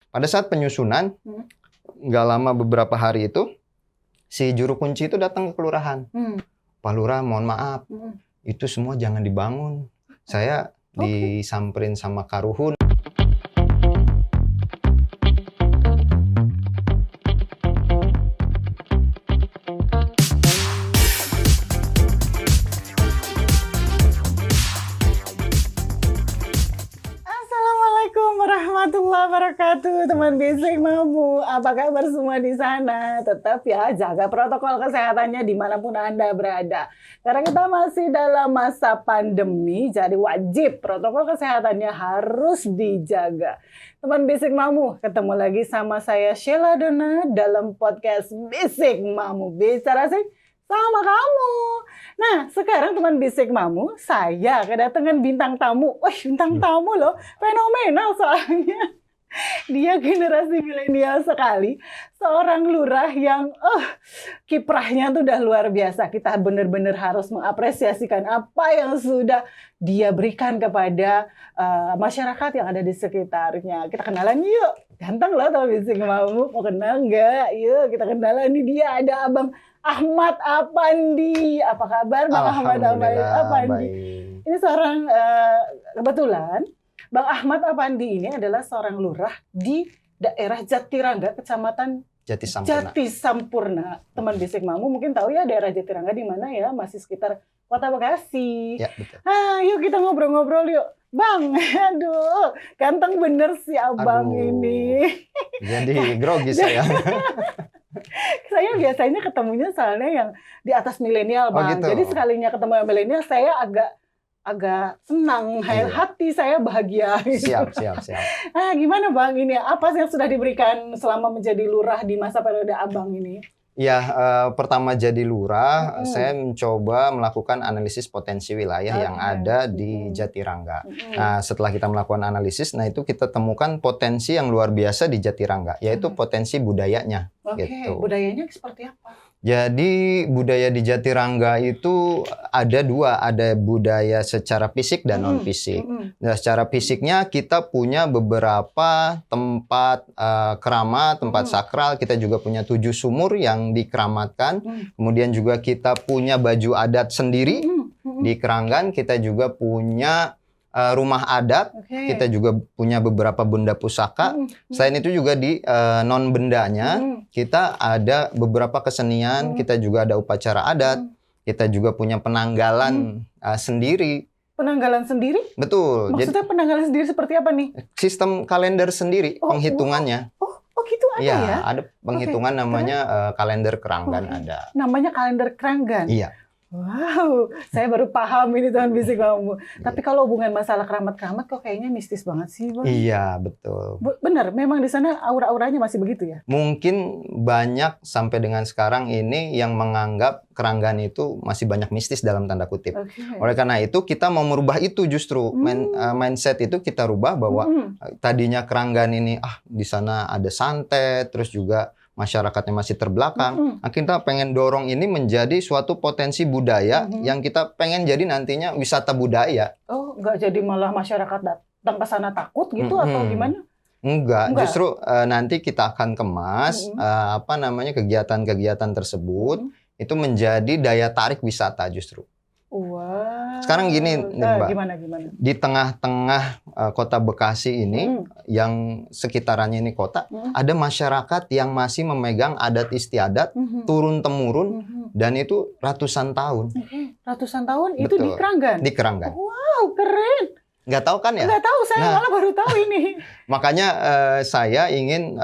Pada saat penyusunan, nggak lama beberapa hari itu, si juru kunci itu datang ke kelurahan. Pak Lurah, mohon maaf, itu semua jangan dibangun. Saya disamperin sama Karuhun. Warahmatullahi wabarakatuh, teman bisik Mamu. Apa kabar semua di sana? Tetap ya jaga protokol kesehatannya dimanapun Anda berada. Karena kita masih dalam masa pandemi, jadi wajib protokol kesehatannya harus dijaga. Teman bisik Mamu, ketemu lagi sama saya Sheila Dona dalam podcast Bisik Mamu. Bicara sih sama kamu. Nah, sekarang teman bisik Mamu, saya kedatangan bintang tamu. Wah, bintang tamu loh, fenomenal soalnya. Dia generasi milenial sekali. Seorang lurah yang kiprahnya tuh udah luar biasa. Kita benar-benar harus mengapresiasikan apa yang sudah dia berikan kepada masyarakat yang ada di sekitarnya. Kita kenalan yuk. Ganteng loh teman bisik Mamu. Mau kenal nggak? Yuk kita kenalan. Ini dia ada Abang Ahmad Apandi. Apa kabar Bang Ahmad Apandi? Baik. Ini seorang kebetulan Bang Ahmad Apandi ini adalah seorang lurah di daerah Jatirangga, Kecamatan Jatisampurna. Teman bisik Mamu mungkin tahu ya daerah Jatirangga di mana ya, masih sekitar Kota Bekasi. Ya, betul. Yuk kita ngobrol-ngobrol yuk. Bang, aduh, ganteng bener si abang ini. Jadi grogi saya. Saya biasanya ketemunya soalnya yang di atas milenial, Bang. Gitu. Jadi sekalinya ketemu yang milenial, saya agak senang, hati saya bahagia. Siap. Gimana Bang ini? Apa yang sudah diberikan selama menjadi lurah di masa periode Abang ini? Ya, pertama jadi lurah, saya mencoba melakukan analisis potensi wilayah yang ada di Jatirangga. Nah, setelah kita melakukan analisis, itu kita temukan potensi yang luar biasa di Jatirangga, yaitu potensi budayanya. Gitu. Budayanya seperti apa? Jadi budaya di Jatirangga itu ada dua, ada budaya secara fisik dan non fisik. Nah, secara fisiknya kita punya beberapa tempat keramat, tempat sakral. Kita juga punya 7 sumur yang dikeramatkan. Kemudian juga kita punya baju adat sendiri di Keranggan. Kita juga punya rumah adat, kita juga punya beberapa benda pusaka. Selain itu juga di non bendanya kita ada beberapa kesenian, kita juga ada upacara adat, kita juga punya penanggalan sendiri. Penanggalan sendiri? Betul. Maksudnya penanggalan sendiri seperti apa nih? Sistem kalender sendiri, penghitungannya. Gitu ada ya? Iya, ada penghitungan namanya kalender Keranggan ada. Namanya kalender Keranggan? Iya. Wow, saya baru paham ini teman bisik Mamu. Tapi kalau hubungan masalah keramat-keramat kok kayaknya mistis banget sih, Bang. Iya, betul. Benar, memang di sana aura-auranya masih begitu ya? Mungkin banyak sampai dengan sekarang ini yang menganggap Keranggan itu masih banyak mistis dalam tanda kutip. Oleh karena itu kita mau merubah itu justru mindset itu kita rubah bahwa tadinya Keranggan ini di sana ada santet, terus juga masyarakatnya masih terbelakang. Kita pengen dorong ini menjadi suatu potensi budaya yang kita pengen jadi nantinya wisata budaya. Oh, nggak jadi malah masyarakat datang ke sana takut gitu atau gimana? Enggak, justru nanti kita akan kemas kegiatan-kegiatan tersebut itu menjadi daya tarik wisata justru. Wow. Sekarang gini, Mbak. Gimana? Di tengah-tengah kota Bekasi ini, yang sekitarannya ini kota, ada masyarakat yang masih memegang adat istiadat turun-temurun dan itu ratusan tahun. Ratusan tahun? Itu Betul. di Keranggan? Di Keranggan. Wow, keren. Nggak tahu kan ya? Nggak tahu, saya malah baru tahu ini. Makanya saya ingin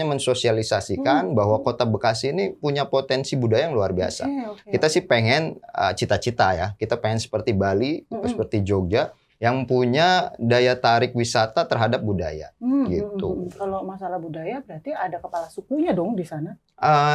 mensosialisasikan bahwa kota Bekasi ini punya potensi budaya yang luar biasa. Kita sih pengen cita-cita ya, kita pengen seperti Bali, seperti Jogja, yang punya daya tarik wisata terhadap budaya. Gitu. Kalau masalah budaya berarti ada kepala sukunya dong di sana?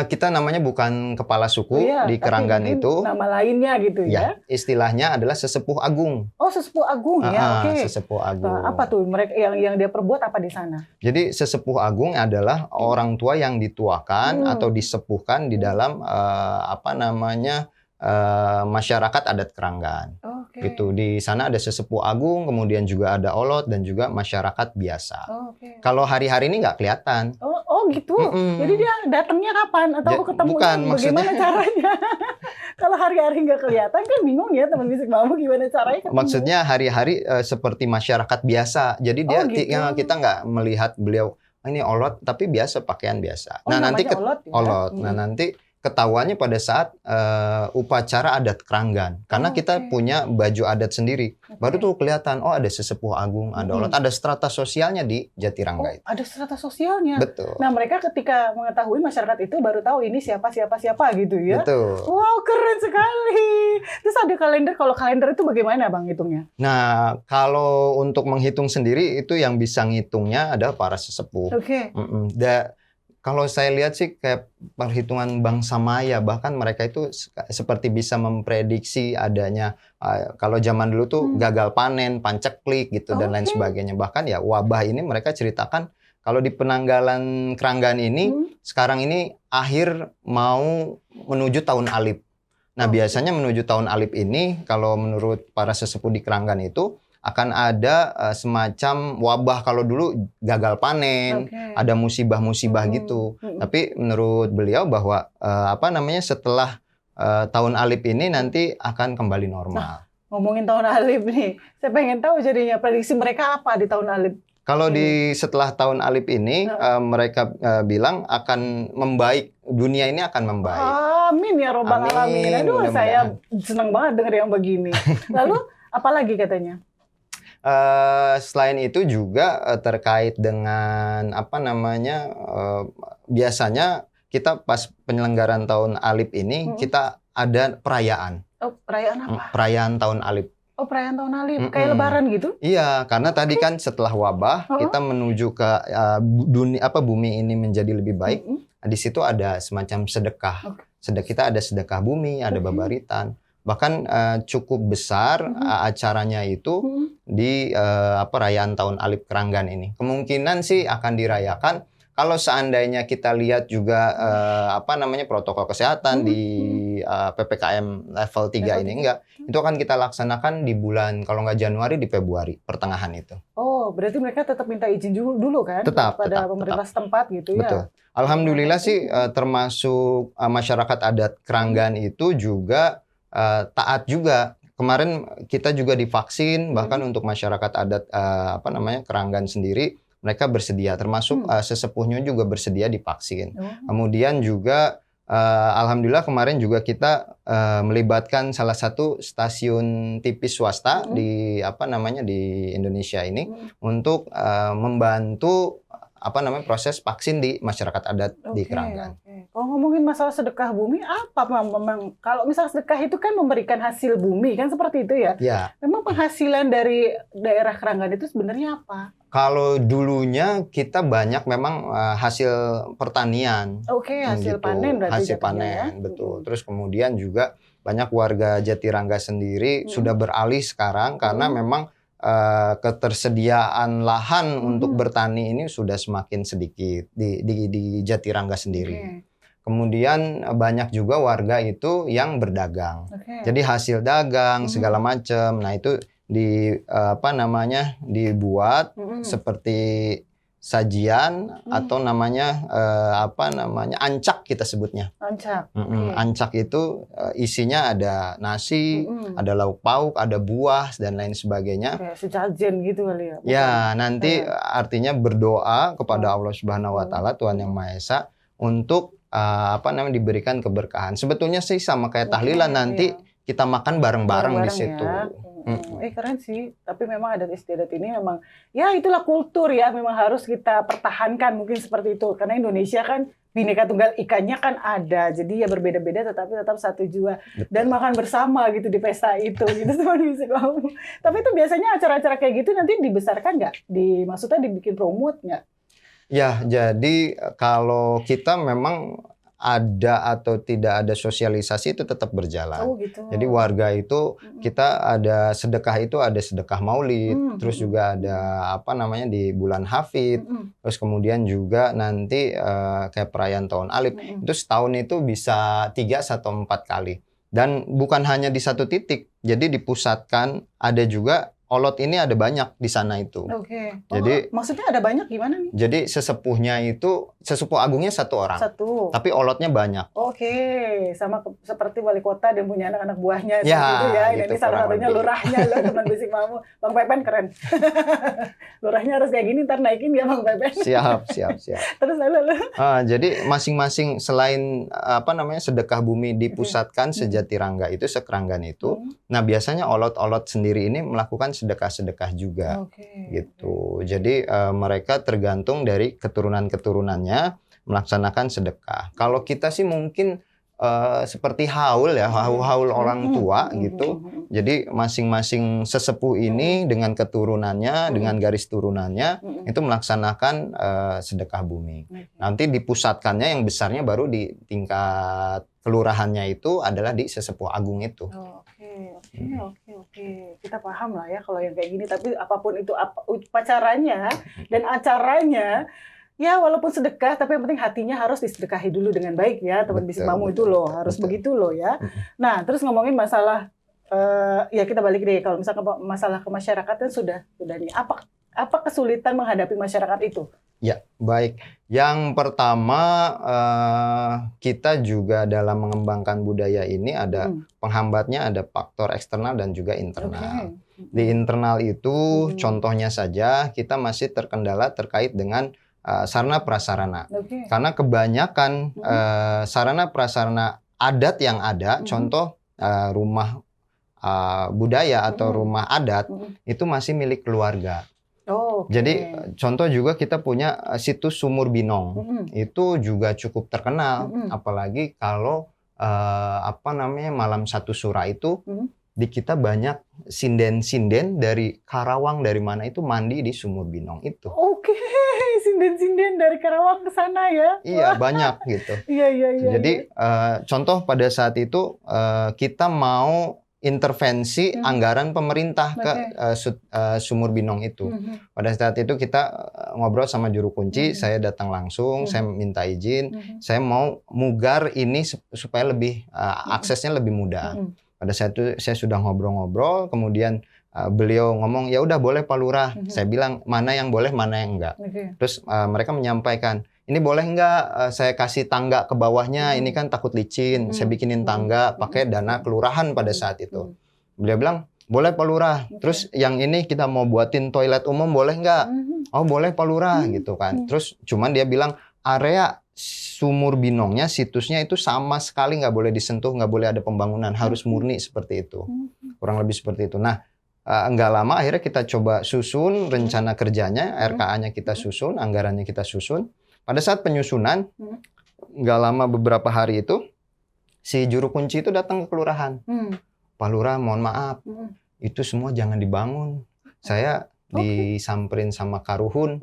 Kita namanya bukan kepala suku di Keranggan itu. Nama lainnya gitu ya? Istilahnya adalah sesepuh agung. Oh, sesepuh agung ya, oke. Sesepuh agung. Apa tuh mereka yang dia perbuat apa di sana? Jadi sesepuh agung adalah orang tua yang dituakan atau disepuhkan di dalam masyarakat adat Keranggan. Oke. Gitu. Di sana ada sesepuh agung, kemudian juga ada olot dan juga masyarakat biasa. Oke. Kalau hari-hari ini nggak kelihatan. Oh gitu. Jadi dia datangnya kapan atau ketemunya Bukan, bagaimana caranya? Kalau hari-hari nggak kelihatan kan bingung ya teman bisik mamu gimana caranya ketemu. Maksudnya hari-hari seperti masyarakat biasa. Jadi dia gitu. kita nggak melihat beliau ini olot tapi biasa pakaian biasa. Oh, Nah nanti olot, ya? olot. Nah nanti ketahuannya pada saat upacara adat Keranggan, karena kita punya baju adat sendiri. Baru tuh kelihatan, oh ada sesepuh agung, ada olot, ada strata sosialnya di Jatirangga itu. Ada strata sosialnya. Betul. Nah mereka ketika mengetahui masyarakat itu baru tahu ini siapa gitu ya. Betul. Wow keren sekali. Terus ada kalender. Kalau kalender itu bagaimana bang hitungnya? Nah kalau untuk menghitung sendiri itu yang bisa ngitungnya ada para sesepuh. Oke. Kalau saya lihat sih kayak perhitungan bangsa Maya, bahkan mereka itu seperti bisa memprediksi adanya kalau zaman dulu tuh gagal panen, panceklik gitu dan lain sebagainya. Bahkan ya wabah ini mereka ceritakan kalau di penanggalan Keranggan ini sekarang ini akhir mau menuju tahun Alip. Nah, biasanya menuju tahun Alip ini kalau menurut para sesepuh di Keranggan itu akan ada semacam wabah. Kalau dulu gagal panen, ada musibah-musibah gitu. Tapi menurut beliau bahwa setelah tahun Alip ini nanti akan kembali normal. Ngomongin tahun Alip nih, saya pengen tahu jadinya prediksi mereka apa di tahun Alip. Kalau setelah tahun Alip ini mereka bilang akan membaik, dunia ini akan membaik. Amin ya robbal alamin. Aduh, saya senang banget dengar yang begini. Lalu apalagi katanya? Selain itu juga terkait dengan biasanya kita pas penyelenggaraan tahun Alip ini kita ada perayaan. Oh, perayaan apa? Perayaan tahun Alip. Oh, perayaan tahun Alip, kayak lebaran gitu? Iya, karena tadi kan setelah wabah kita menuju ke dunia bumi ini menjadi lebih baik. Di situ ada semacam sedekah. Kita ada sedekah bumi, ada babaritan. Bahkan cukup besar acaranya itu di perayaan tahun Alip Keranggan ini. Kemungkinan sih akan dirayakan kalau seandainya kita lihat juga protokol kesehatan di PPKM level 3 ini enggak. Itu akan kita laksanakan di bulan kalau nggak Januari di Februari pertengahan itu. Oh, berarti mereka tetap minta izin dulu kan pada pemerintah setempat gitu ya. Betul. Alhamdulillah sih termasuk masyarakat adat Keranggan itu juga taat juga. Kemarin kita juga divaksin, bahkan untuk masyarakat adat Keranggan sendiri mereka bersedia, termasuk sesepuhnya juga bersedia divaksin. Kemudian juga alhamdulillah kemarin juga kita melibatkan salah satu stasiun TV swasta di Indonesia ini untuk membantu proses vaksin di masyarakat adat di Keranggan. Kalau ngomongin masalah sedekah bumi, apa memang kalau misal sedekah itu kan memberikan hasil bumi kan seperti itu ya? Ya. Memang penghasilan dari daerah Keranggan itu sebenarnya apa? Kalau dulunya kita banyak memang hasil pertanian. Hasil gitu. panen berarti. Hasil panen, betul. Terus kemudian juga banyak warga Jatirangga sendiri sudah beralih sekarang karena memang ketersediaan lahan untuk bertani ini sudah semakin sedikit di Jatirangga sendiri. Kemudian banyak juga warga itu yang berdagang. Jadi hasil dagang segala macam. Nah, itu dibuat seperti sajian atau ancak kita sebutnya. Ancak. Ancak itu isinya ada nasi, ada lauk pauk, ada buah dan lain sebagainya. Kayak sesajen gitu kali ya. Ya, nanti artinya berdoa kepada Allah Subhanahu wa taala, Tuhan Yang Maha Esa untuk diberikan keberkahan. Sebetulnya sih sama kayak tahlilan nanti kita makan bareng-bareng di situ. Keren sih. Tapi memang adat istiadat ini memang ya itulah kultur ya, memang harus kita pertahankan mungkin seperti itu. Karena Indonesia kan Bhinneka Tunggal Ikanya kan ada. Jadi ya berbeda-beda tetapi tetap satu jua. Dan makan bersama gitu di pesta itu gitu teman bisa kamu. Tapi itu biasanya acara-acara kayak gitu nanti dibesarkan nggak? Maksudnya dibikin promote nggak? Ya, jadi kalau kita memang ada atau tidak ada sosialisasi itu tetap berjalan. Gitu. Jadi warga itu kita ada sedekah itu ada sedekah Maulid, terus juga ada di bulan Hafid, terus kemudian juga nanti kayak perayaan tahun Alip itu setahun itu bisa 3 atau 4 kali. Dan bukan hanya di satu titik, jadi dipusatkan. Ada juga olot ini ada banyak di sana itu. Oke. Jadi maksudnya ada banyak gimana nih? Jadi sesepuh agungnya satu orang. Satu. Tapi olotnya banyak. Oke, sama seperti wali kota dan punya anak-anak buahnya Ya, gitu ya. gitu Ini salah kurang satunya lebih. lurahnya loh, teman bisik mamu. Bang Pepen keren. Lurahnya harus kayak gini, ntar naikin ya Bang Pepen. Siap. Terus lalu. Jadi masing-masing selain sedekah bumi dipusatkan Sejatirangga itu, Sekeranggan itu. Nah, biasanya olot-olot sendiri ini melakukan sedekah-sedekah juga. Gitu. Jadi mereka tergantung dari keturunan-keturunannya melaksanakan sedekah. Kalau kita sih mungkin seperti haul orang tua gitu. Jadi masing-masing sesepuh ini dengan keturunannya, dengan garis turunannya itu melaksanakan sedekah bumi. Nanti dipusatkannya yang besarnya baru di tingkat kelurahannya itu adalah di sesepuh agung itu. Oke. Kita paham lah ya kalau yang kayak gini. Tapi apapun itu upacaranya dan acaranya, ya walaupun sedekah, tapi yang penting hatinya harus disedekahi dulu dengan baik ya, teman bisik mamu itu loh, harus begitu loh ya. Nah, terus ngomongin masalah, ya kita balik deh, kalau misalkan masalah kemasyarakatan sudah nih, apa kesulitan menghadapi masyarakat itu? Ya, baik. Yang pertama, kita juga dalam mengembangkan budaya ini ada penghambatnya, ada faktor eksternal dan juga internal. Di internal itu, contohnya saja, kita masih terkendala terkait dengan sarana prasarana. Karena kebanyakan sarana prasarana adat yang ada, contoh rumah budaya atau rumah adat, itu masih milik keluarga. Jadi contoh juga kita punya situs Sumur Binong, itu juga cukup terkenal, apalagi kalau malam satu sura itu di kita banyak sinden-sinden dari Karawang dari mana itu mandi di Sumur Binong itu. Oke, sinden-sinden dari Karawang ke sana ya? Iya, banyak gitu. Iya. Jadi contoh pada saat itu kita mau intervensi anggaran pemerintah ke Sumur Binong itu. Pada saat itu kita ngobrol sama juru kunci, saya datang langsung, saya minta izin, saya mau mugar ini supaya lebih aksesnya lebih mudah. Pada saat itu saya sudah ngobrol-ngobrol, kemudian beliau ngomong, ya udah boleh Pak Lurah. Saya bilang mana yang boleh, mana yang enggak. Terus mereka menyampaikan, ini boleh nggak saya kasih tangga ke bawahnya, ini kan takut licin, saya bikinin tangga pakai dana kelurahan pada saat itu. Beliau bilang, boleh Pak Lurah. Terus yang ini kita mau buatin toilet umum boleh nggak? Oh boleh Pak Lurah gitu kan. Terus cuman dia bilang, area Sumur Binongnya, situsnya itu sama sekali nggak boleh disentuh, nggak boleh ada pembangunan, harus murni seperti itu. Kurang lebih seperti itu. Nah, nggak lama akhirnya kita coba susun rencana kerjanya, RKA-nya kita susun, anggarannya kita susun. Pada saat penyusunan, nggak lama beberapa hari itu, si juru kunci itu datang ke kelurahan. Pak Lurah, mohon maaf, itu semua jangan dibangun. Saya disamperin sama Karuhun.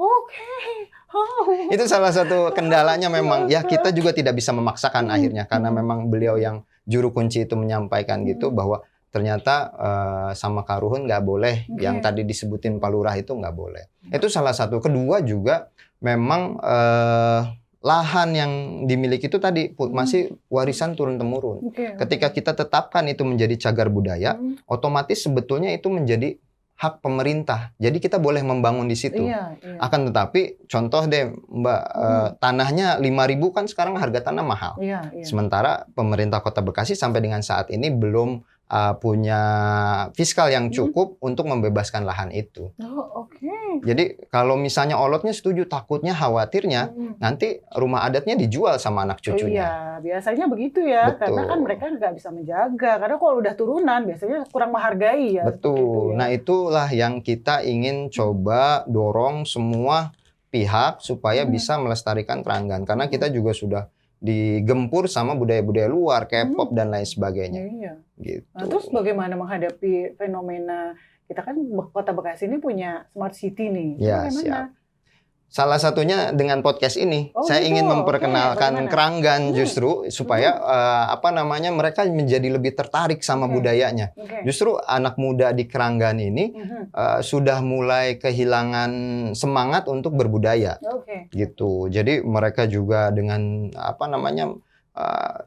Itu salah satu kendalanya memang. Ya kita juga tidak bisa memaksakan akhirnya, karena memang beliau yang juru kunci itu menyampaikan gitu, bahwa ternyata sama Karuhun nggak boleh. Yang tadi disebutin Pak Lurah itu nggak boleh. Itu salah satu. Kedua juga, memang lahan yang dimiliki itu tadi masih warisan turun-temurun. Ketika kita tetapkan itu menjadi cagar budaya, otomatis sebetulnya itu menjadi hak pemerintah. Jadi kita boleh membangun di situ. Akan tetapi, contoh deh Mbak, tanahnya 5.000 kan sekarang harga tanah mahal. Sementara pemerintah Kota Bekasi sampai dengan saat ini belum punya fiskal yang cukup untuk membebaskan lahan itu. Jadi kalau misalnya olotnya setuju, takutnya khawatirnya nanti rumah adatnya dijual sama anak cucunya. Iya, biasanya begitu ya. Betul. Karena kan mereka nggak bisa menjaga. Karena kalau udah turunan biasanya kurang menghargai ya. Betul. Gitu ya. Nah itulah yang kita ingin coba dorong semua pihak supaya bisa melestarikan Keranggan. Karena kita juga sudah digempur sama budaya-budaya luar, K-pop dan lain sebagainya. Gitu. Nah, terus bagaimana menghadapi fenomena, kita kan Kota Bekasi ini punya smart city nih. Ya, siap. Salah satunya dengan podcast ini, saya ingin memperkenalkan Keranggan justru supaya mereka menjadi lebih tertarik sama budayanya. Justru anak muda di Keranggan ini sudah mulai kehilangan semangat untuk berbudaya, gitu. Jadi mereka juga dengan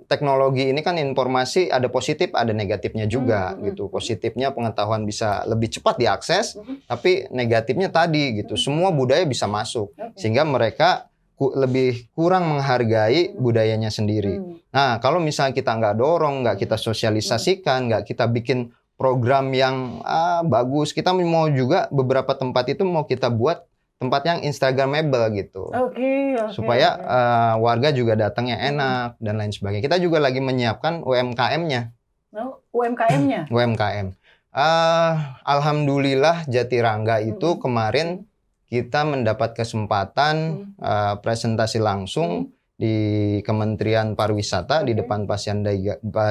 teknologi ini kan informasi ada positif ada negatifnya juga gitu. Positifnya pengetahuan bisa lebih cepat diakses, tapi negatifnya tadi gitu. Semua budaya bisa masuk sehingga mereka lebih kurang menghargai budayanya sendiri. Nah, kalau misalnya kita nggak dorong, nggak kita sosialisasikan, nggak kita bikin program yang bagus, kita mau juga beberapa tempat itu mau kita buat tempat yang Instagramable gitu. Supaya warga juga datangnya enak dan lain sebagainya. Kita juga lagi menyiapkan UMKM-nya. UMKM-nya? UMKM. Alhamdulillah Jatirangga itu kemarin kita mendapat kesempatan presentasi langsung di Kementerian Pariwisata di depan Pak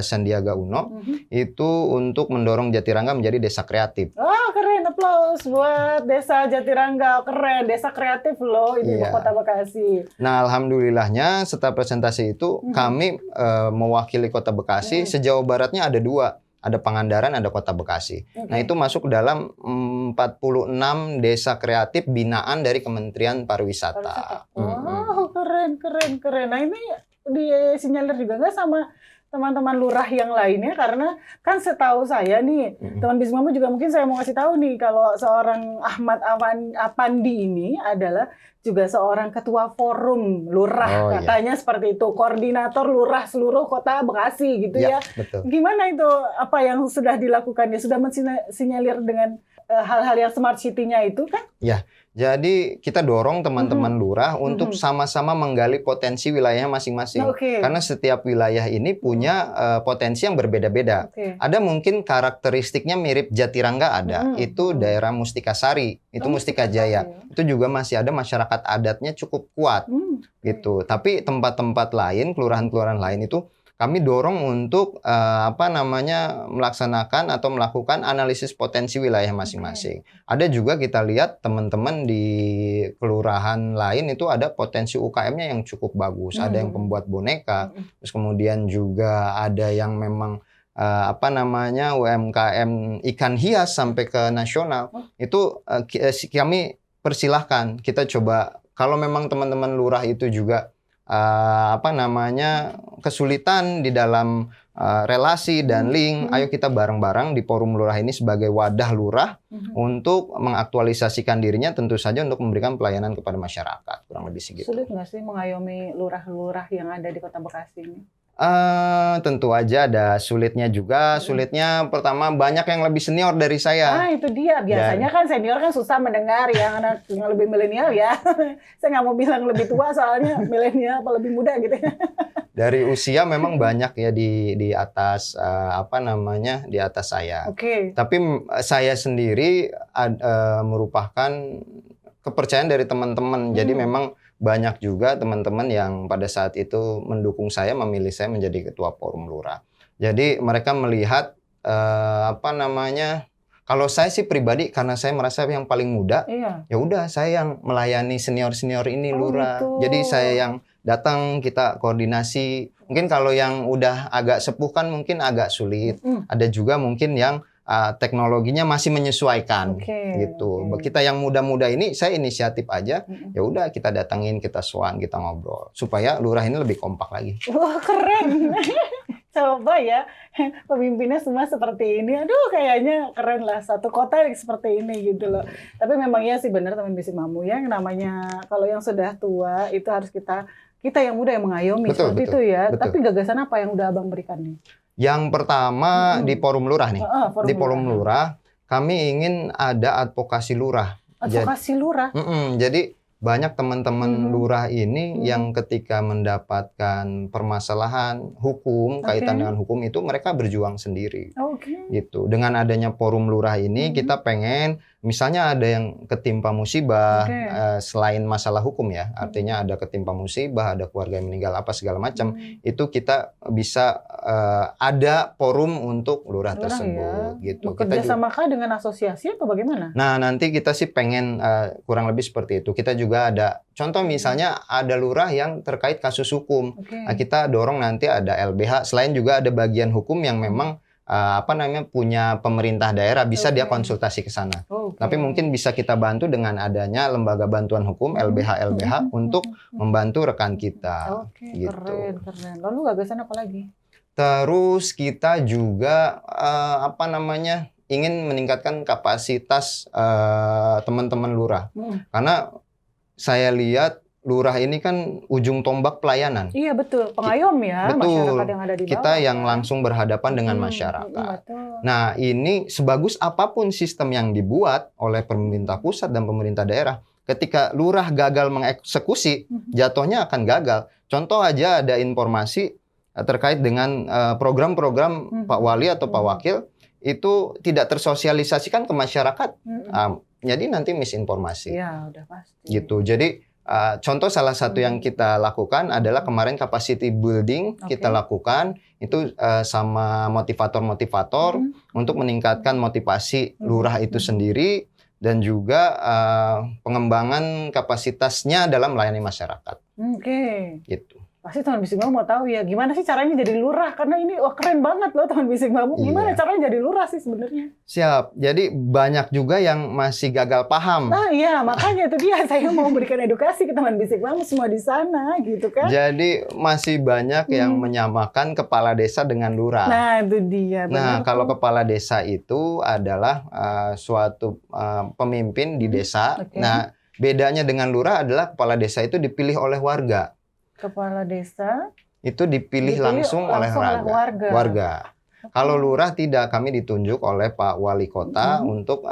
Sandiaga Uno itu untuk mendorong Jatirangga menjadi desa kreatif. Keren, aplaus buat desa Jatirangga, keren, desa kreatif loh ini di Kota Bekasi. Nah, alhamdulillahnya setelah presentasi itu kami mewakili Kota Bekasi, sejauh baratnya ada 2. Ada Pangandaran, ada Kota Bekasi. Nah, itu masuk dalam 46 desa kreatif binaan dari Kementerian Pariwisata. Wow, keren. Nah, ini disinyalir juga nggak sama teman-teman lurah yang lainnya? Karena kan setahu saya nih, teman Bismamu juga mungkin saya mau kasih tahu nih, kalau seorang Ahmad Apandi ini adalah juga seorang ketua forum lurah, katanya seperti itu, koordinator lurah seluruh Kota Bekasi gitu ya. Betul. Gimana itu, apa yang sudah dilakukan ya? Sudah mensinyalir dengan hal-hal yang smart city-nya itu kan? Ya, jadi kita dorong teman-teman lurah untuk sama-sama menggali potensi wilayahnya masing-masing. Karena setiap wilayah ini punya potensi yang berbeda-beda. Ada mungkin karakteristiknya mirip Jatirangga ada, itu daerah Mustikasari, itu Mustika Jaya. Itu juga masih ada masyarakat adatnya cukup kuat gitu. Tapi tempat-tempat lain, kelurahan-kelurahan lain itu kami dorong untuk melaksanakan atau melakukan analisis potensi wilayah masing-masing. Ada juga kita lihat teman-teman di kelurahan lain itu ada potensi UKM-nya yang cukup bagus. Ada yang pembuat boneka, terus kemudian juga ada yang memang UMKM ikan hias sampai ke nasional. Itu kami persilahkan, kita coba kalau memang teman-teman lurah itu juga kesulitan di dalam relasi dan link, ayo kita bareng-bareng di forum lurah ini sebagai wadah lurah untuk mengaktualisasikan dirinya, tentu saja untuk memberikan pelayanan kepada masyarakat, kurang lebih segitu. Sulit nggak sih mengayomi lurah-lurah yang ada di Kota Bekasi ini? Tentu aja ada sulitnya juga. Sulitnya pertama banyak yang lebih senior dari saya. Itu dia. Biasanya kan senior kan susah mendengar yang anak yang lebih milenial ya. Saya nggak mau bilang lebih tua soalnya milenial apa lebih muda gitu. Dari usia memang banyak ya di atas di atas saya. Tapi saya sendiri merupakan kepercayaan dari teman-teman. Jadi memang banyak juga teman-teman yang pada saat itu mendukung saya, memilih saya menjadi ketua forum lurah. Jadi mereka melihat kalau saya sih pribadi karena saya merasa yang paling muda, ya udah saya yang melayani senior-senior ini lurah. Gitu. Jadi saya yang datang, kita koordinasi. Mungkin kalau yang udah agak sepuh kan mungkin agak sulit. Ada juga mungkin yang teknologinya masih menyesuaikan gitu. Kita yang muda-muda ini saya inisiatif aja. Ya udah kita datangin, kita soan, kita ngobrol supaya lurah ini lebih kompak lagi. Wah, keren. Coba ya pemimpinnya semua seperti ini. Aduh, kayaknya keren lah, satu kota yang seperti ini gitu loh. Tapi memang ya sih benar teman Bismamu ya, yang namanya kalau yang sudah tua itu harus kita yang muda yang mengayomi seperti itu ya. Tapi gagasan apa yang udah Abang berikan nih? Yang pertama di forum lurah nih. Di forum lurah kami ingin ada advokasi lurah. Advokasi lurah. Jadi banyak teman-teman lurah ini yang ketika mendapatkan permasalahan hukum, kaitan dengan hukum itu mereka berjuang sendiri. Gitu. Dengan adanya forum lurah ini kita pengen misalnya ada yang ketimpa musibah, selain masalah hukum ya, artinya ada ketimpa musibah, ada keluarga yang meninggal apa segala macam, itu kita bisa ada forum untuk lurah tersebut. Gitu. Bekerja samakah dengan asosiasi atau bagaimana? Nah, nanti kita sih pengen kurang lebih seperti itu. Kita juga ada contoh misalnya ada lurah yang terkait kasus hukum. Nah, kita dorong nanti ada LBH, selain juga ada bagian hukum yang memang punya pemerintah daerah, bisa dia Oke. konsultasi ke sana. Oke. Tapi mungkin bisa kita bantu dengan adanya lembaga bantuan hukum LBH untuk membantu rekan kita. Oke, Gitu. keren. Lalu gagasan apa lagi? Terus kita juga ingin meningkatkan kapasitas teman-teman lurah. Karena saya lihat lurah ini kan ujung tombak pelayanan. Iya betul, pengayom ya Betul. masyarakat yang ada di bawah. Kita yang kan? langsung berhadapan dengan masyarakat. Betul. Nah, ini sebagus apapun sistem yang dibuat oleh pemerintah pusat dan pemerintah daerah, ketika lurah gagal mengeksekusi, jatuhnya akan gagal. Contoh aja ada informasi terkait dengan program-program Pak Wali atau Pak Wakil itu tidak tersosialisasikan ke masyarakat. Jadi nanti misinformasi. Iya, udah pasti. Gitu. Jadi contoh salah satu yang kita lakukan adalah kemarin capacity building kita lakukan itu sama motivator-motivator untuk meningkatkan motivasi lurah itu sendiri dan juga pengembangan kapasitasnya dalam melayani masyarakat. Oke. Gitu. Pasti teman bisik mau tahu ya gimana sih caranya jadi lurah, karena ini keren banget loh teman bisik Mamu. Gimana caranya jadi lurah sih sebenarnya? Siap. Jadi banyak juga yang masih gagal paham. Nah iya, makanya itu dia saya mau memberikan edukasi ke teman bisik Mamu semua di sana gitu kan. Jadi masih banyak yang menyamakan kepala desa dengan lurah. Nah itu dia. Nah kalau kepala desa itu adalah suatu pemimpin di desa. Nah bedanya dengan lurah adalah kepala desa itu dipilih oleh warga. Kepala desa itu dipilih langsung oleh warga. Kalau lurah tidak, kami ditunjuk oleh Pak Wali Kota untuk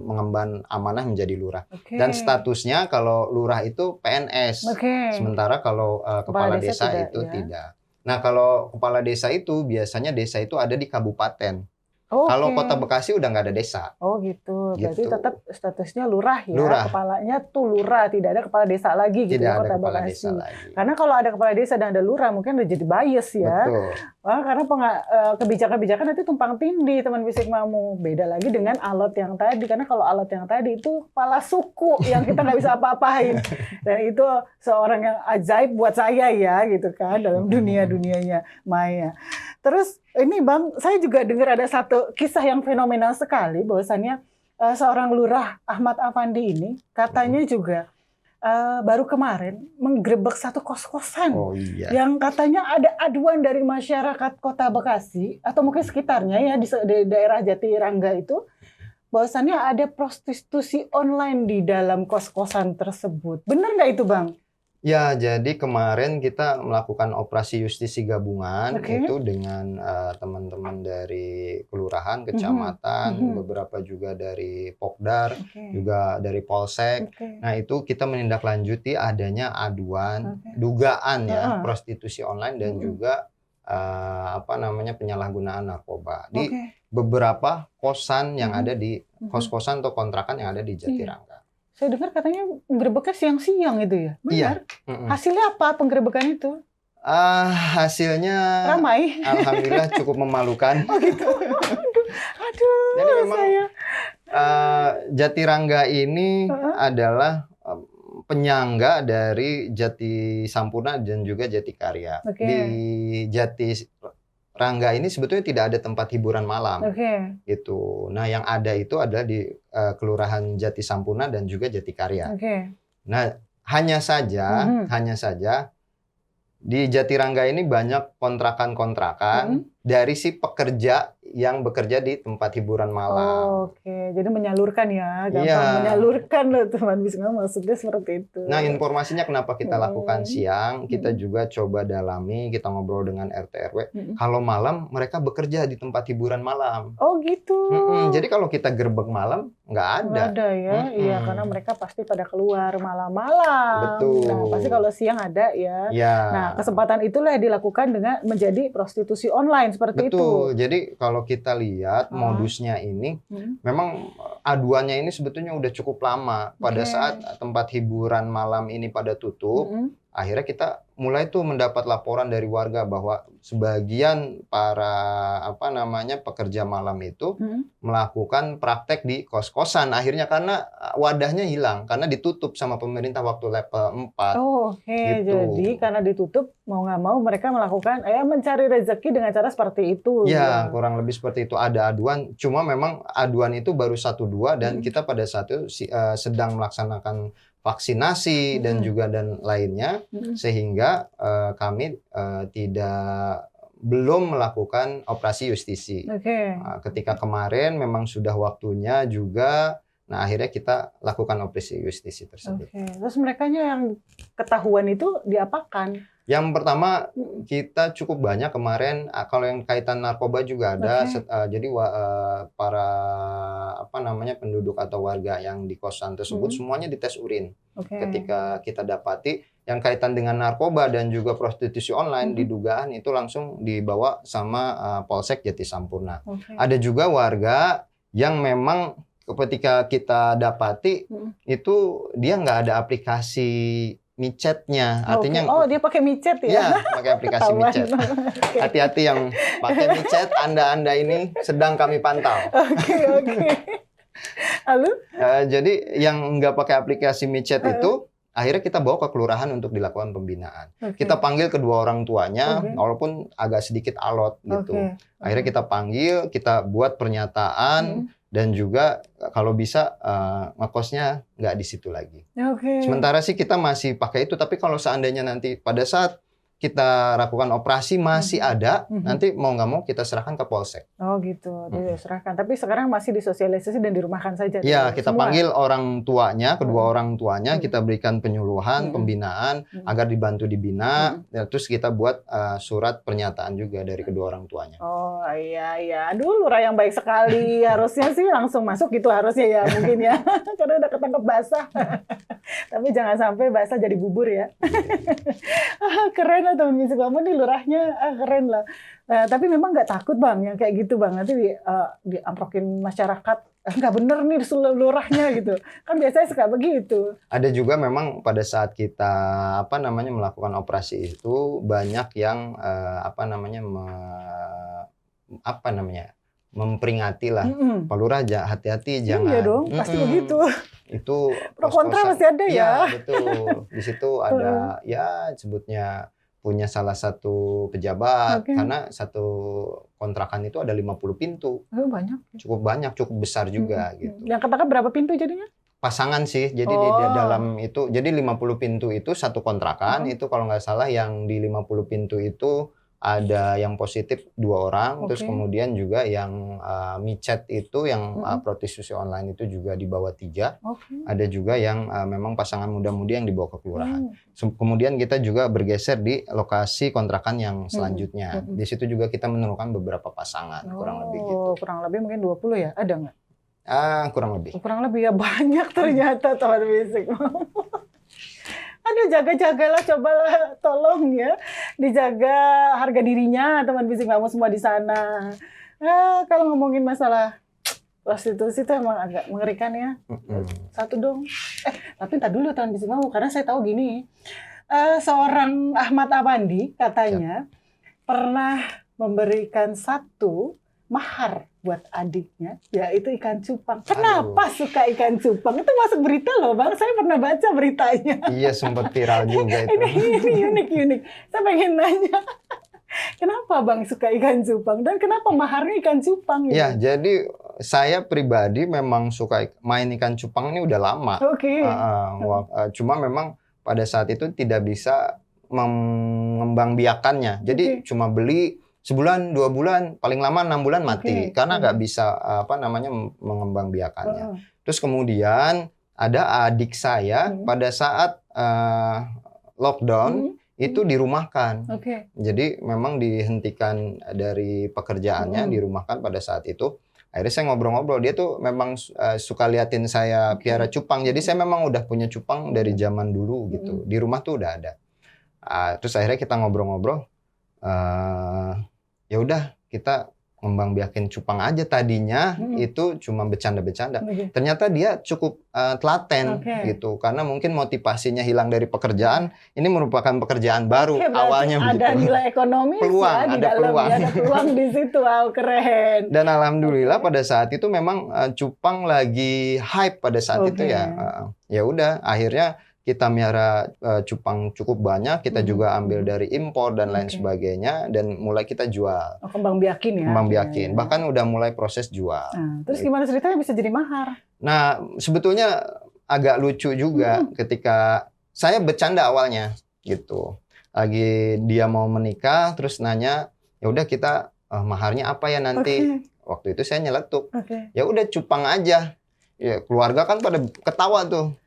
mengemban amanah menjadi lurah. Dan statusnya kalau lurah itu PNS. Sementara kalau kepala desa itu tidak. Nah, kalau kepala desa itu biasanya desa itu ada di kabupaten. Kalau Kota Bekasi udah nggak ada desa. Oh gitu. Berarti tetap statusnya lurah ya. Lurah. Kepalanya tuh lurah, tidak ada kepala desa lagi gitu ya Kota Bekasi. Karena kalau ada kepala desa dan ada lurah mungkin udah jadi bias ya. Betul. Karena kebijakan-kebijakan itu tumpang tindih teman bisik Mamu. Beda lagi dengan alot yang tadi. Karena kalau alot yang tadi itu kepala suku yang kita nggak bisa apa-apain. Dan itu seorang yang ajaib buat saya ya gitu kan dalam dunianya Maya. Terus ini Bang, saya juga dengar ada satu kisah yang fenomenal sekali, bahwasannya seorang lurah Ahmad Afandi ini katanya juga baru kemarin menggerebek satu kos-kosan yang katanya ada aduan dari masyarakat Kota Bekasi atau mungkin sekitarnya ya di daerah Jatirangga itu, bahwasannya ada prostitusi online di dalam kos-kosan tersebut. Benar nggak itu Bang? Ya, jadi kemarin kita melakukan operasi justisi gabungan itu dengan teman-teman dari kelurahan, kecamatan, beberapa juga dari Pokdar, juga dari Polsek. Nah, itu kita menindaklanjuti adanya aduan, dugaan ya prostitusi online dan juga penyalahgunaan narkoba di beberapa kosan yang ada di kos-kosan atau kontrakan yang ada di Jatirangga. Saya dengar katanya penggerebekan siang-siang itu ya? Benar? Iya. Hasilnya apa penggerebekan itu? Hasilnya ramai. Alhamdulillah cukup memalukan. Oh gitu. Aduh. Jadi memang Jatirangga ini adalah penyangga dari Jati Sampurna dan juga Jatikarya. Di Jatirangga ini sebetulnya tidak ada tempat hiburan malam. Gitu. Nah, yang ada itu adalah di Kelurahan Jati Sampurna dan juga Jatikarya. Nah, hanya saja di Jatirangga ini banyak kontrakan-kontrakan dari si pekerja yang bekerja di tempat hiburan malam. Jadi menyalurkan ya, gampang menyalurkan loh teman bisik maksudnya seperti itu. Nah, informasinya kenapa kita lakukan siang, kita juga coba dalami, kita ngobrol dengan RT RW. Kalau malam mereka bekerja di tempat hiburan malam. Oh gitu. Jadi kalau kita gerbek malam nggak ada. Nggak ada ya, iya karena mereka pasti pada keluar malam-malam. Betul. Nah, pasti kalau siang ada ya. Nah, kesempatan itulah yang dilakukan dengan menjadi prostitusi online seperti itu. Betul. Jadi kalau kita lihat modusnya ini, memang aduannya ini sebetulnya udah cukup lama. Pada saat tempat hiburan malam ini pada tutup, akhirnya kita mulai tuh mendapat laporan dari warga bahwa sebagian para pekerja malam itu melakukan praktek di kos-kosan akhirnya karena wadahnya hilang karena ditutup sama pemerintah waktu level 4. Oh, oke. Gitu. Jadi karena ditutup mau nggak mau mereka melakukan mencari rezeki dengan cara seperti itu. Ya, kurang lebih seperti itu. Ada aduan, cuma memang aduan itu baru 1-2 dan kita pada saat itu sedang melaksanakan vaksinasi dan lainnya sehingga kami belum melakukan operasi justisi. Ketika kemarin memang sudah waktunya juga, nah akhirnya kita lakukan operasi justisi tersebut. Terus merekanya yang ketahuan itu diapakan? Yang pertama kita cukup banyak kemarin kalau yang kaitan narkoba juga ada. Jadi para penduduk atau warga yang di kosan tersebut semuanya dites urin. Ketika kita dapati yang kaitan dengan narkoba dan juga prostitusi online didugaan itu langsung dibawa sama Polsek Jatisampurna. Ada juga warga yang memang ketika kita dapati itu dia nggak ada aplikasi micetnya, artinya dia pakai micet ya? Iya, pakai aplikasi micet. Hati-hati yang pakai micet, Anda ini sedang kami pantau. Lalu? Jadi yang nggak pakai aplikasi micet itu akhirnya kita bawa ke kelurahan untuk dilakukan pembinaan. Kita panggil kedua orang tuanya, walaupun agak sedikit alot gitu. Akhirnya kita panggil, kita buat pernyataan. Dan juga kalau bisa ngekosnya nggak di situ lagi. Sementara sih kita masih pakai itu, tapi kalau seandainya nanti pada saat kita lakukan operasi masih ada, nanti mau nggak mau kita serahkan ke Polsek. Oh gitu, diserahkan. Tapi sekarang masih disosialisasi dan dirumahkan saja. Iya, kita panggil orang tuanya, kedua orang tuanya, kita berikan penyuluhan, pembinaan agar dibantu dibina. Terus kita buat surat pernyataan juga dari kedua orang tuanya. Oh iya. Aduh, lurah yang baik sekali. Harusnya sih langsung masuk gitu harusnya ya mungkin ya, karena udah ketangkep basah. Tapi jangan sampai basah jadi bubur ya. Keren lah teman bisik kamu nih lurahnya, keren lah. Tapi memang nggak takut bang yang kayak gitu bang, nanti diamprokin masyarakat, nggak bener nih lurahnya gitu. Kan biasanya suka begitu. Ada juga memang pada saat kita melakukan operasi itu banyak yang memperingati lah. Pak Lurah hati-hati jangan. Iya dong, pasti begitu. Itu pro kontra masih ada ya. Iya, betul. Di situ ada sebutnya punya salah satu pejabat karena satu kontrakan itu ada 50 pintu. Banyak. Cukup banyak, cukup besar juga gitu. Yang katakan berapa pintu jadinya? Pasangan sih. Jadi di dalam itu jadi 50 pintu itu satu kontrakan, itu kalau nggak salah yang di 50 pintu itu ada yang positif 2 orang, terus kemudian juga yang micet itu yang prostitusi online itu juga di bawah 3. Ada juga yang memang pasangan muda-mudi yang dibawa ke kelurahan. Kemudian kita juga bergeser di lokasi kontrakan yang selanjutnya. Di situ juga kita menemukan beberapa pasangan, kurang lebih gitu. Kurang lebih mungkin 20 ya, ada nggak? Kurang lebih. Kurang lebih ya, banyak ternyata teman bisik. Aduh, jaga-jagalah, cobalah tolong ya, dijaga harga dirinya teman bisik kamu semua di sana. Kalau ngomongin masalah prostitusi itu emang agak mengerikan ya. Satu dong. Tapi entar dulu teman bisik kamu, karena saya tahu gini, seorang Ahmad Apandi katanya pernah memberikan 1 mahar buat adiknya, yaitu ikan cupang. Kenapa suka ikan cupang? Itu masuk berita loh bang, saya pernah baca beritanya. Iya, sempat viral juga itu. Ini unik. Saya pengen nanya, kenapa bang suka ikan cupang? Dan kenapa maharnya ikan cupang? Gitu? Ya, jadi saya pribadi memang suka main ikan cupang ini udah lama. Cuma memang pada saat itu tidak bisa mengembangbiakannya. Jadi cuma beli sebulan, 2 bulan, paling lama 6 bulan mati karena nggak bisa mengembangbiakannya. Terus kemudian ada adik saya pada saat lockdown itu dirumahkan. Jadi memang dihentikan dari pekerjaannya, dirumahkan pada saat itu. Akhirnya saya ngobrol-ngobrol, dia tuh memang suka liatin saya piara cupang. Jadi saya memang udah punya cupang dari zaman dulu gitu. Di rumah tuh udah ada. Terus akhirnya kita ngobrol-ngobrol. Ya udah kita ngembangbiakin cupang aja tadinya itu cuma bercanda-bercanda. Ternyata dia cukup telaten gitu karena mungkin motivasinya hilang dari pekerjaan. Ini merupakan pekerjaan baru awalnya ada begitu. nilai ekonomis Peluang, ya di ada dalamnya, peluang. ada peluang di situ. Wow, keren. Dan alhamdulillah pada saat itu memang cupang lagi hype pada saat itu ya. Ya udah akhirnya kita miara cupang cukup banyak, kita juga ambil dari impor dan lain sebagainya, dan mulai kita jual. Kembang biakin ya? Kembang biakin, bahkan udah mulai proses jual. Terus gimana ceritanya bisa jadi mahar? Nah, sebetulnya agak lucu juga ketika saya bercanda awalnya gitu. Lagi dia mau menikah, terus nanya, ya udah kita maharnya apa ya nanti? Waktu itu saya nyeletuk, ya udah cupang aja. Ya keluarga kan pada ketawa tuh.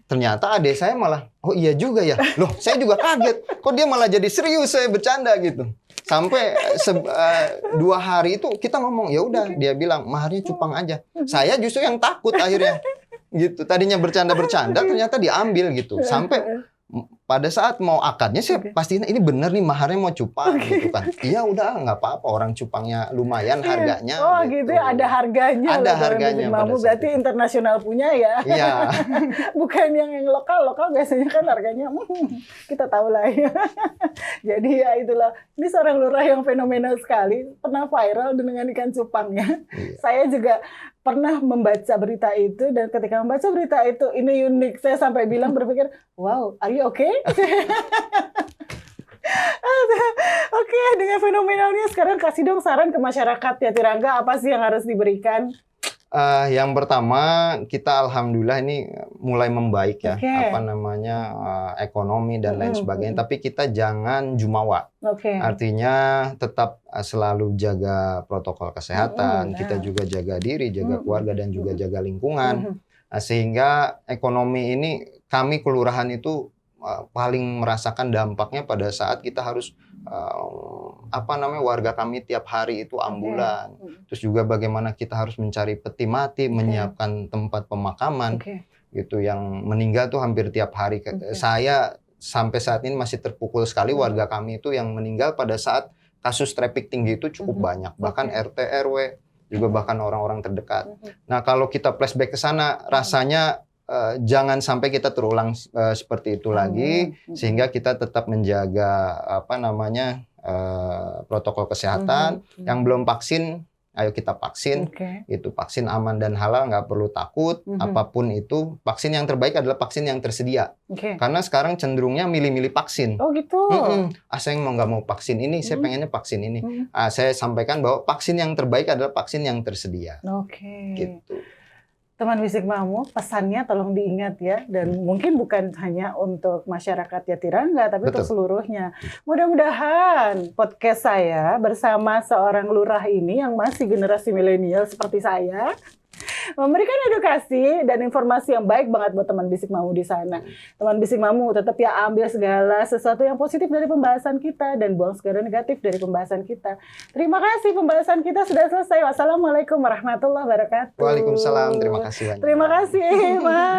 Ternyata adik saya malah, oh iya juga ya. Loh, saya juga kaget. Kok dia malah jadi serius saya bercanda gitu. Sampai 2 hari itu kita ngomong, ya udah dia bilang maharnya cupang aja. Saya justru yang takut akhirnya. Gitu. Tadinya bercanda-bercanda ternyata diambil gitu. Sampai pada saat mau akadnya sih pastiin ini bener nih maharnya mau cupang gitu kan. Iya udah nggak apa-apa, orang cupangnya lumayan harganya. Oh gitu ya, ada harganya. Ada harganya. Berarti internasional punya ya. Iya. Bukan yang lokal biasanya kan harganya kita tahu lah ya. Jadi ya itulah, ini seorang lurah yang fenomenal sekali, pernah viral dengan ikan cupangnya. Saya juga pernah membaca berita itu, dan ketika membaca berita itu ini unik, saya sampai berpikir, wow, are you okay? Oke, dengan fenomenalnya sekarang kasih dong saran ke masyarakat Jatirangga, apa sih yang harus diberikan? Yang pertama, kita alhamdulillah ini mulai membaik ya, ekonomi dan lain sebagainya. Tapi kita jangan jumawa. Artinya tetap selalu jaga protokol kesehatan. Kita juga jaga diri, jaga keluarga, dan juga jaga lingkungan. Sehingga ekonomi ini, kami kelurahan itu paling merasakan dampaknya pada saat kita harus warga kami tiap hari itu ambulan. Terus juga bagaimana kita harus mencari peti mati, menyiapkan tempat pemakaman gitu, yang meninggal tuh hampir tiap hari. Saya sampai saat ini masih terpukul sekali, warga kami itu yang meninggal pada saat kasus trafficking itu cukup banyak, bahkan RT RW juga bahkan orang-orang terdekat. Nah, kalau kita flashback ke sana, rasanya jangan sampai kita terulang seperti itu lagi, sehingga kita tetap menjaga protokol kesehatan. Yang belum vaksin, ayo kita vaksin. Itu vaksin aman dan halal, nggak perlu takut. Apapun itu, vaksin yang terbaik adalah vaksin yang tersedia. Karena sekarang cenderungnya milih-milih vaksin. Oh gitu. Saya nggak mau vaksin ini, saya pengennya vaksin ini. Saya sampaikan bahwa vaksin yang terbaik adalah vaksin yang tersedia. Gitu. Teman Bisik Mamu, pesannya tolong diingat ya, dan mungkin bukan hanya untuk masyarakat Jatirangga, tapi untuk seluruhnya. Mudah-mudahan podcast saya bersama seorang lurah ini yang masih generasi milenial seperti saya, memberikan edukasi dan informasi yang baik banget buat teman Bisik Mamu di sana. Teman Bisik Mamu tetap ya ambil segala sesuatu yang positif dari pembahasan kita dan buang segala negatif dari pembahasan kita. Terima kasih, pembahasan kita sudah selesai. Wassalamualaikum warahmatullahi wabarakatuh. Waalaikumsalam, terima kasih banyak. Terima kasih, Mas.